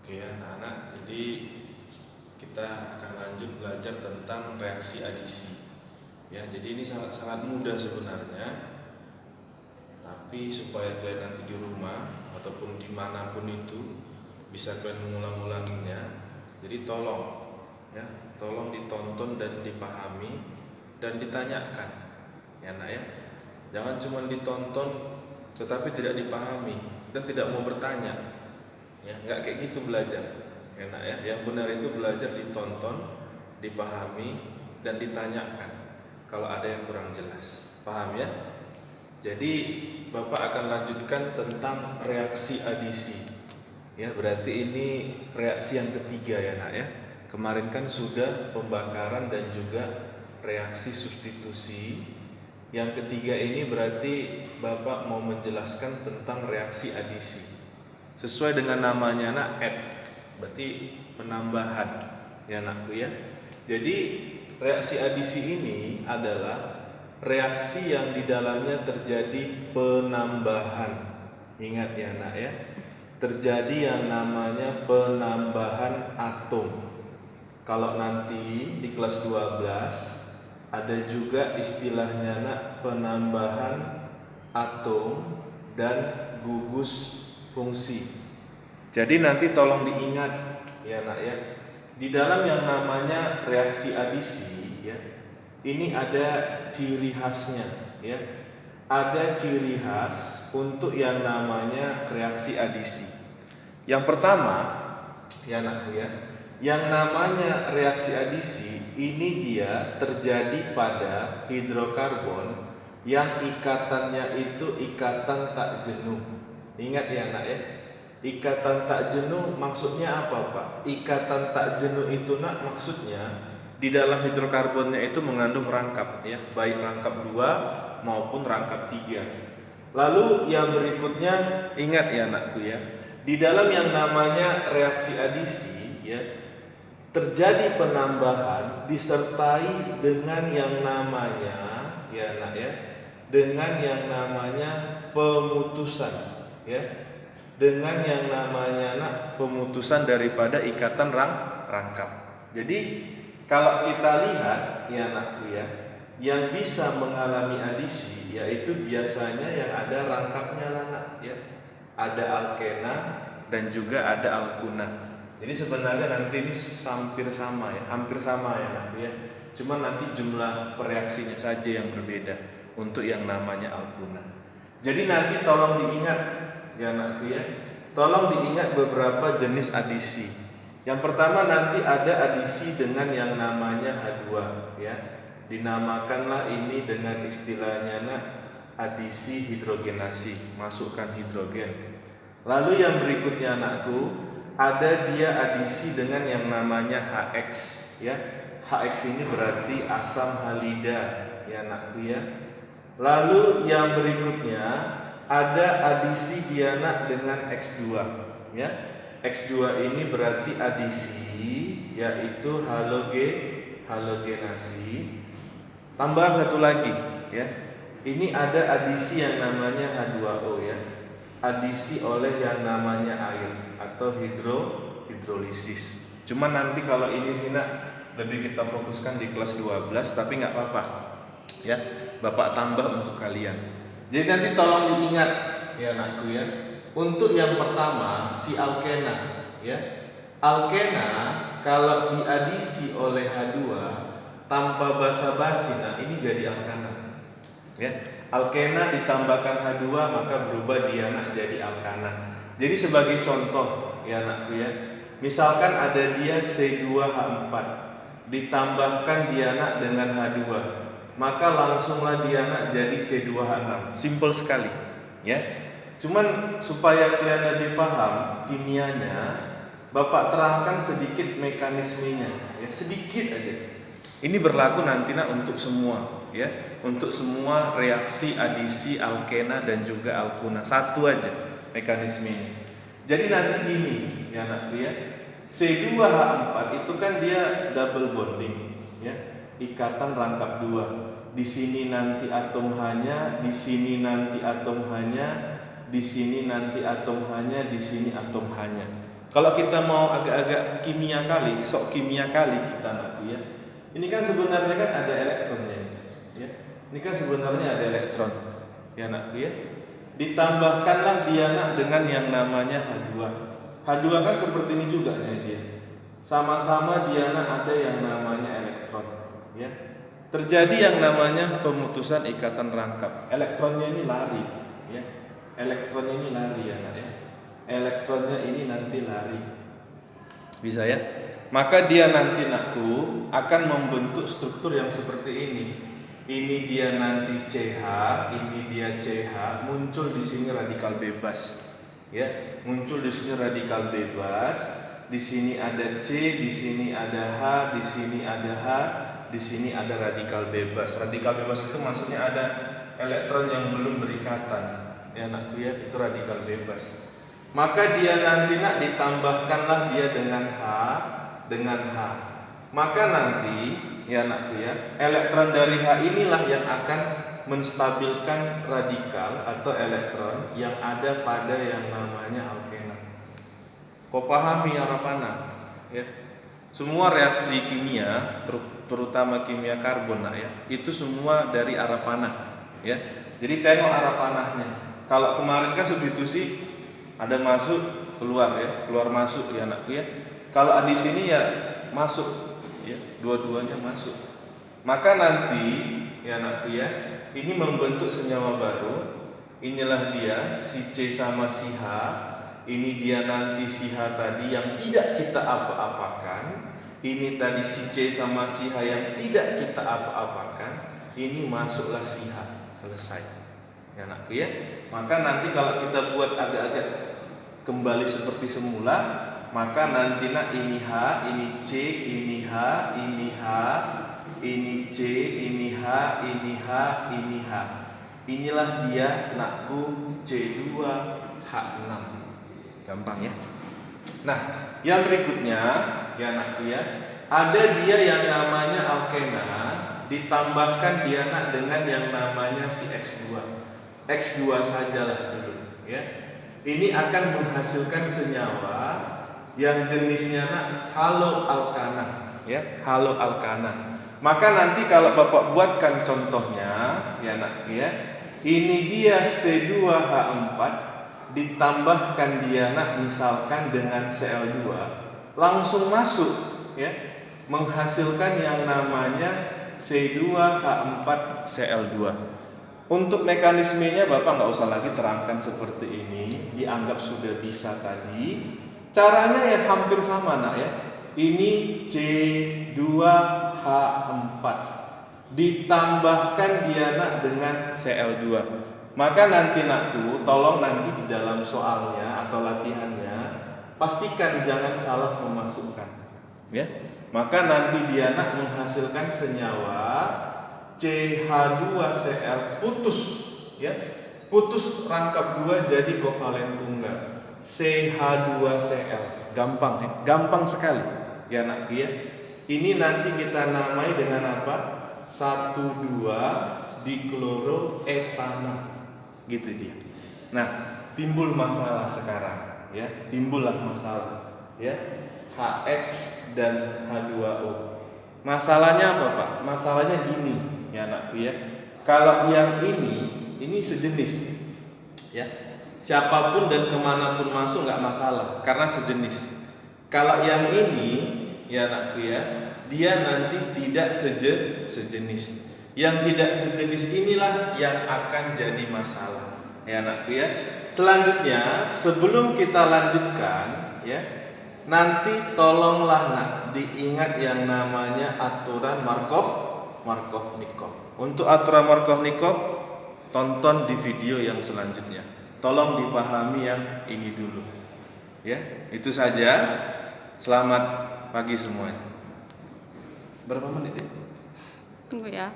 Oke ya anak-anak, jadi kita akan lanjut belajar tentang reaksi adisi. Ya, jadi ini sangat-sangat mudah sebenarnya, tapi supaya kalian nanti di rumah ataupun dimanapun itu bisa kalian mengulang-ulanginya. Jadi tolong ditonton dan dipahami dan ditanyakan, ya nak ya. Jangan cuma ditonton tetapi tidak dipahami dan tidak mau bertanya. Ya, nggak kayak gitu belajar, enak ya. Yang benar itu belajar ditonton, dipahami, dan ditanyakan kalau ada yang kurang jelas. Paham ya? Jadi Bapak akan lanjutkan tentang reaksi adisi. Ya, berarti ini reaksi yang ketiga ya nak ya. Kemarin kan sudah pembakaran dan juga reaksi substitusi. Yang ketiga ini berarti Bapak mau menjelaskan tentang reaksi adisi. Sesuai dengan namanya nak, add, berarti penambahan ya anakku ya. Jadi reaksi adisi ini adalah reaksi yang di dalamnya terjadi penambahan. Ingat ya nak ya, terjadi yang namanya penambahan atom. Kalau nanti di kelas 12 ada juga istilahnya nak, penambahan atom dan gugus fungsi. Jadi nanti tolong diingat ya nak ya, di dalam yang namanya reaksi adisi ya, ini ada ciri khasnya ya. Ada ciri khas untuk yang namanya reaksi adisi. Yang pertama ya nak ya, yang namanya reaksi adisi ini dia terjadi pada hidrokarbon yang ikatannya itu ikatan tak jenuh. Ingat ya nak ya, ikatan tak jenuh maksudnya apa Pak? Ikatan tak jenuh itu nak maksudnya di dalam hidrokarbonnya itu mengandung rangkap ya, baik rangkap 2 maupun rangkap 3. Lalu yang berikutnya, ingat ya anakku ya, di dalam yang namanya reaksi adisi ya, terjadi penambahan disertai dengan yang namanya ya nak ya, dengan yang namanya pemutusan ya, dengan yang namanya pemutusan daripada ikatan rangkap. Jadi kalau kita lihat ya anakku ya, yang bisa mengalami adisi yaitu biasanya yang ada rangkapnya anak ya, ada alkena dan juga ada alkuna. Jadi sebenarnya nanti ini hampir sama ya anakku ya, cuma nanti jumlah reaksinya saja yang berbeda untuk yang namanya alkuna. Jadi nanti tolong diingat ya anakku ya, tolong diingat beberapa jenis adisi. Yang pertama nanti ada adisi dengan yang namanya H2 ya. Dinamakanlah ini dengan istilahnya nak, adisi hidrogenasi, masukkan hidrogen. Lalu yang berikutnya anakku, ada dia adisi dengan yang namanya HX ya. HX ini berarti asam halida ya anakku ya. Lalu yang berikutnya ada adisi diana dengan X2 ya. X2 ini berarti adisi yaitu halogenasi. Tambahan satu lagi ya. Ini ada adisi yang namanya H2O ya. Adisi oleh yang namanya air atau hidrolisis. Cuma nanti kalau ini sih nak, lebih kita fokuskan di kelas 12, tapi nggak apa-apa ya, Bapak tambah untuk kalian. Jadi nanti tolong diingat ya anakku ya. Untuk yang pertama si alkena ya. Alkena kalau diadisi oleh H2 tanpa basa-basi, nah ini jadi alkana ya. Alkena ditambahkan H2 maka berubah diana jadi alkana. Jadi sebagai contoh ya anakku ya, misalkan ada dia C2H4 ditambahkan diana dengan H2, maka langsunglah diana jadi C2H6. Simpel sekali ya. Cuman supaya kalian lebih paham kimianya, Bapak terangkan sedikit mekanismenya ya, sedikit aja. Ini berlaku nanti nak untuk semua ya, untuk semua reaksi adisi alkena dan juga alkuna. Satu aja mekanismenya. Jadi nanti gini ya anakku ya, C2H4 itu kan dia double bonding ya, ikatan rangkap 2. Di sini nanti atom H-nya, di sini nanti atom H-nya, di sini nanti atom H-nya, di sini atom H-nya. Kalau kita mau agak-agak kimia kali, sok kimia kali kita anakku ya. Ini kan sebenarnya kan ada elektronnya, ya. Ini kan sebenarnya ada elektron, ya anakku ya. Ditambahkanlah dia nak dengan yang namanya H2. H2 kan seperti ini juga ya dia. Sama-sama dia nak ada yang namanya elektron, ya. Terjadi yang namanya pemutusan ikatan rangkap. Elektronnya ini lari, ya. Elektronnya ini lari ya nak ya. Elektronnya ini nanti lari. Bisa ya? Maka dia nanti nakku akan membentuk struktur yang seperti ini. Ini dia nanti CH, ini dia CH, muncul di sini radikal bebas. Ya, muncul di sini radikal bebas. Di sini ada C, di sini ada H, di sini ada H, di sini ada radikal bebas. Radikal bebas itu maksudnya ada elektron yang belum berikatan. Ya anakku ya, itu radikal bebas. Maka dia nanti nak ditambahkanlah dia dengan H, maka nanti ya anakku ya, elektron dari H inilah yang akan menstabilkan radikal atau elektron yang ada pada yang namanya alkena. Kau pahami Arapana ya? Semua reaksi kimia, terutama kimia karbon nak ya, itu semua dari arah panah ya. Jadi tengok arah panahnya. Kalau kemarin kan substitusi ada masuk keluar ya, keluar masuk ya anakku ya. Kalau di sini ya masuk ya, dua-duanya masuk. Maka nanti ya anakku ya, ini membentuk senyawa baru. Inilah dia si C sama si H. Ini dia nanti si H tadi yang tidak kita apa-apakan. Ini tadi si C sama si H yang tidak kita apa-apakan. Ini masuklah si H. Selesai ya anakku ya. Maka nanti kalau kita buat agak-agak kembali seperti semula, maka nanti nak ini H, ini C, ini H, ini H, ini C, ini H, ini H, ini H. Inilah dia nakku C2H6. Gampang ya. Nah, yang berikutnya ya nakku ya, ada dia yang namanya alkena ditambahkan dia nak dengan yang namanya si X2. X2 sajalah dulu ya. Ini akan menghasilkan senyawa yang jenisnya nak haloalkana ya, haloalkana. Maka nanti kalau Bapak buatkan contohnya ya nak ya, ini dia C2H4 ditambahkan dia nak misalkan dengan Cl2, langsung masuk ya, menghasilkan yang namanya C2H4Cl2. Untuk mekanismenya Bapak nggak usah lagi terangkan seperti ini, dianggap sudah bisa tadi. Caranya ya hampir sama nak ya. Ini C2H4 ditambahkan dia nak dengan Cl2. Maka nanti nakku, tolong nanti di dalam soalnya atau latihannya pastikan jangan salah memasukkan. Ya, maka nanti dia nak menghasilkan senyawa CH2Cl putus ya, putus rangkap 2 jadi kovalen tunggal CH2Cl. Gampang ya, gampang sekali ya nak ya. Ini nanti kita namai dengan apa? 1,2 dikloroetana gitu dia. Nah, timbul masalah sekarang ya, timbullah masalah ya, HX dan H2O. Masalahnya apa Pak? Masalahnya gini ya anakku ya. Kalau yang ini sejenis ya, siapapun dan kemanapun masuk nggak masalah karena sejenis. Kalau yang ini ya anakku ya, dia nanti tidak sejenis. Yang tidak sejenis inilah yang akan jadi masalah ya anakku ya. Selanjutnya sebelum kita lanjutkan ya, nanti tolonglah nak diingat yang namanya aturan Markov-Nikov. Untuk aturan Markov-Nikov tonton di video yang selanjutnya. Tolong dipahami yang ini dulu. Ya, itu saja. Selamat pagi semuanya. Berapa menit ya? Tunggu ya.